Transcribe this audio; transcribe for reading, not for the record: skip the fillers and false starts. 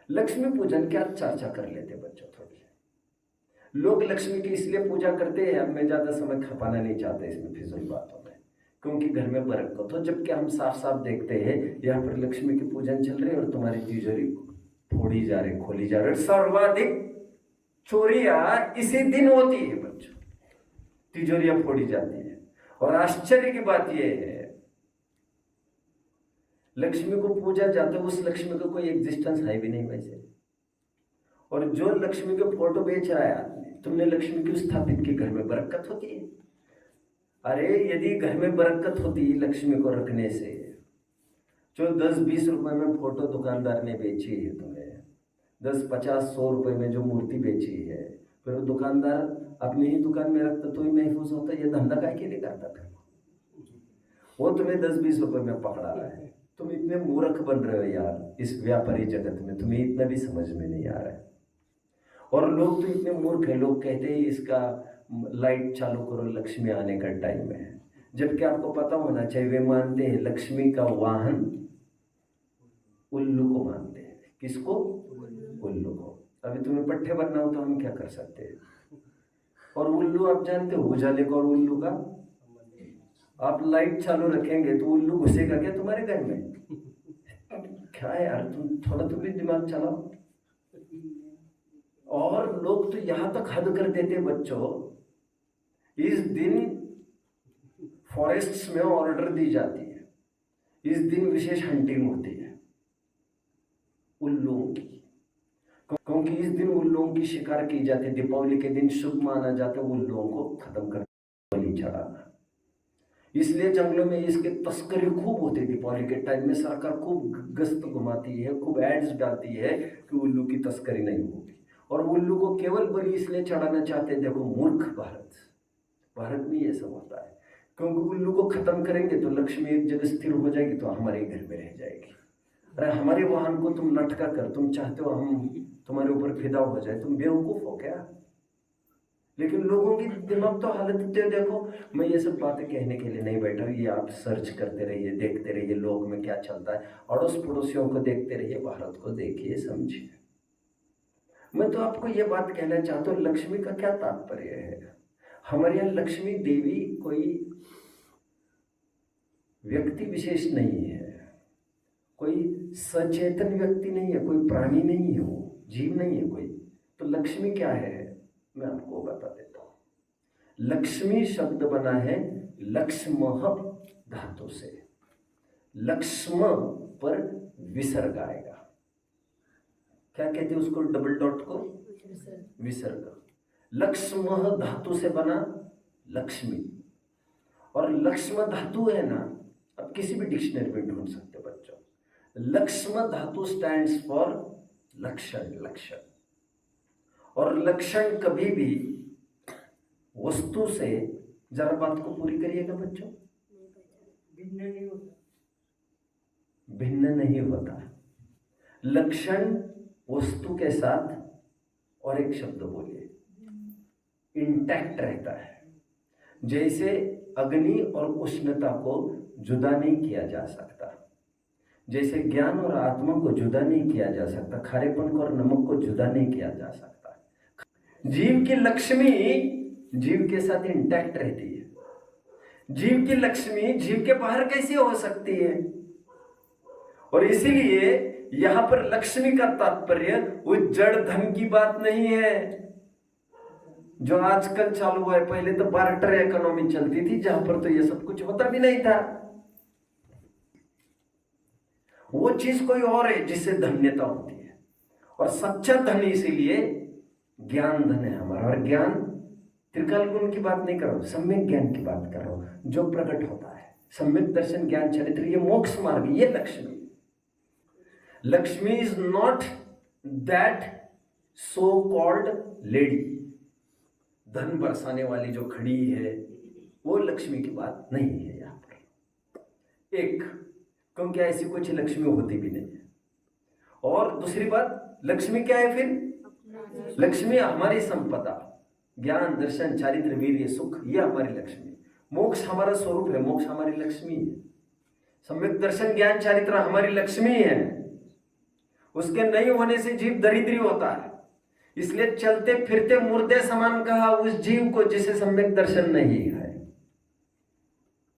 लक्ष्मी पूजन की आज चर्चा कर लेते बच्चों थोड़ी। लोग लक्ष्मी की इसलिए पूजा करते हैं, अब मैं ज्यादा समय खपाना नहीं चाहता इसमें फिजूल बातों में, क्योंकि घर में बरकत हो। जबकि हम साफ साफ देखते हैं यहाँ पर लक्ष्मी की पूजन चल रही है और तुम्हारी तिजोरी फोड़ी जा रही, खोली जा रही। सर्वाधिक चोरियां इसी दिन होती है बच्चों, तिजोरियां फोड़ी जाती है। और आश्चर्य की बात यह है, लक्ष्मी को पूजा जाते उस लक्ष्मी का कोई एग्जिस्टेंस है भी नहीं वैसे। और जो लक्ष्मी के फोटो बेच रहा है आदमी, तुमने लक्ष्मी क्यों स्थापित की? घर में बरकत होती है। अरे यदि घर में बरकत होती लक्ष्मी को रखने से, जो 10-20 रुपए में फोटो दुकानदार ने बेची है तुम्हें, 10-50-100 रुपए में जो मूर्ति बेची है, फिर वो दुकानदार अपनी ही दुकान में रखता तो ही महफूज होता। ये धंधा काय के लिए करता था? वो तुम्हें 10-20 रुपए में पकड़ा रहा है। तुम इतने मूर्ख बन रहे हो यार इस व्यापारी जगत में, तुम्हें इतना भी समझ में नहीं आ रहा है। और लोग तो इतने मूर्ख हैं, लोग कहते हैं इसका लाइट चालू करो, लक्ष्मी आने का टाइम है। जबकि आपको पता होना चाहिए, वे मानते हैं लक्ष्मी का वाहन उल्लू को मानते हैं। किसको? उल्लू को। अभी तुम्हें पट्टे बनना हो तो हम क्या कर सकते हैं? और उल्लू आप जानते हो उजाले को, और उल्लू का आप लाइट चालू रखेंगे तो उल्लू घुसेगा क्या तुम्हारे घर में? क्या है यार, तुम थोड़ा तो भी दिमाग चलाओ। और लोग तो यहां तक हद कर देते बच्चों, इस दिन फॉरेस्ट्स में ऑर्डर दी जाती है, इस दिन विशेष हंटिंग होती है उल्लुओं की, क्योंकि इस दिन उल्लुओं की शिकार की जाती है। दीपावली के दिन शुभ माना जाता है उल्लुओं को खत्म कर बलि चढ़ाना। इसलिए जंगलों में इसके तस्करी खूब होती है। दीपावली के टाइम में सरकार खूब गश्त घुमाती है, खूब एड्स डालती है कि उल्लू की तस्करी नहीं होगी। और उल्लू को केवल बलि इसलिए चढ़ाना चाहते हैं, देखो मूर्ख भारत में ये सब होता है। क्योंकि उल्लू को खत्म करेंगे तो लक्ष्मी एक जगह स्थिर हो जाएगी, तो हमारे घर में रह जाएगी। अरे हमारे वाहन को तुम लटका कर, तुम चाहते हो हम तुम्हारे ऊपर फिदा हो जाए? तुम बेवकूफ हो क्या? लेकिन लोगों की दिमाग तो हालत देखो। मैं ये सब बातें कहने के लिए नहीं बैठा, ये आप सर्च करते रहिए, देखते रहिए लोग में क्या चलता है, अड़ोस पड़ोसियों को देखते रहिए, भारत को देखिए, समझिए। मैं तो आपको ये बात कहना चाहता हूँ, लक्ष्मी का क्या तात्पर्य है? हमारे यहाँ लक्ष्मी देवी कोई व्यक्ति विशेष नहीं है, कोई सचेतन व्यक्ति नहीं है, कोई प्राणी नहीं है, वो जीव नहीं है कोई। तो लक्ष्मी क्या है मैं आपको बता देता हूं। लक्ष्मी शब्द बना है लक्ष्मः धातु से। लक्ष्म पर विसर्ग आएगा। क्या कहते हैं उसको? डबल डॉट को विसर्ग। लक्ष्मः धातु से बना लक्ष्मी। और लक्ष्म धातु है ना, अब किसी भी डिक्शनरी में ढूंढ सकते बच्चों। लक्ष्म धातु स्टैंड्स फॉर लक्षण। और लक्षण कभी भी वस्तु से, जरा बात को पूरी करिएगा बच्चों, भिन्न नहीं होता। लक्षण वस्तु के साथ, और एक शब्द बोलिए, इंटैक्ट रहता है। जैसे अग्नि और उष्णता को जुदा नहीं किया जा सकता, जैसे ज्ञान और आत्मा को जुदा नहीं किया जा सकता, खारेपन को और नमक को जुदा नहीं किया जा सकता। जीव की लक्ष्मी जीव के साथ इंटैक्ट रहती है। जीव की लक्ष्मी जीव के बाहर कैसे हो सकती है? और इसीलिए यहां पर लक्ष्मी का तात्पर्य उस जड़ धन की बात नहीं है जो आजकल चालू हुआ है। पहले तो बार्टर इकोनॉमी चलती थी, जहां पर तो ये सब कुछ होता भी नहीं था। वो चीज कोई और है जिससे धन्यता होती है। और सच्चा धन इसीलिए ज्ञान धन है हमारा। और ज्ञान त्रिकाल गुण की बात नहीं कर रहा हूं, सम्यक ज्ञान की बात कर रहा हूं, जो प्रकट होता है। सम्यक दर्शन, ज्ञान, चरित्र, ये मोक्ष मार्ग, ये Lakshmi. Lakshmi is not that so called lady. धन बरसाने वाली जो खड़ी है वो लक्ष्मी की बात नहीं है यहां पर। एक, क्योंकि ऐसी कुछ लक्ष्मी होती भी नहीं है। और दूसरी बात, लक्ष्मी क्या है फिर? लक्ष्मी हमारी संपदा, ज्ञान, दर्शन, चारित्र, वीर्य, सुख, ये हमारी लक्ष्मी। मोक्ष हमारा स्वरूप है, मोक्ष हमारी लक्ष्मी है। सम्यक दर्शन, ज्ञान, चारित्र हमारी लक्ष्मी है। उसके नहीं होने से जीव दरिद्री होता है। इसलिए चलते फिरते मुर्दे समान कहा उस जीव को जिसे सम्यक दर्शन नहीं है।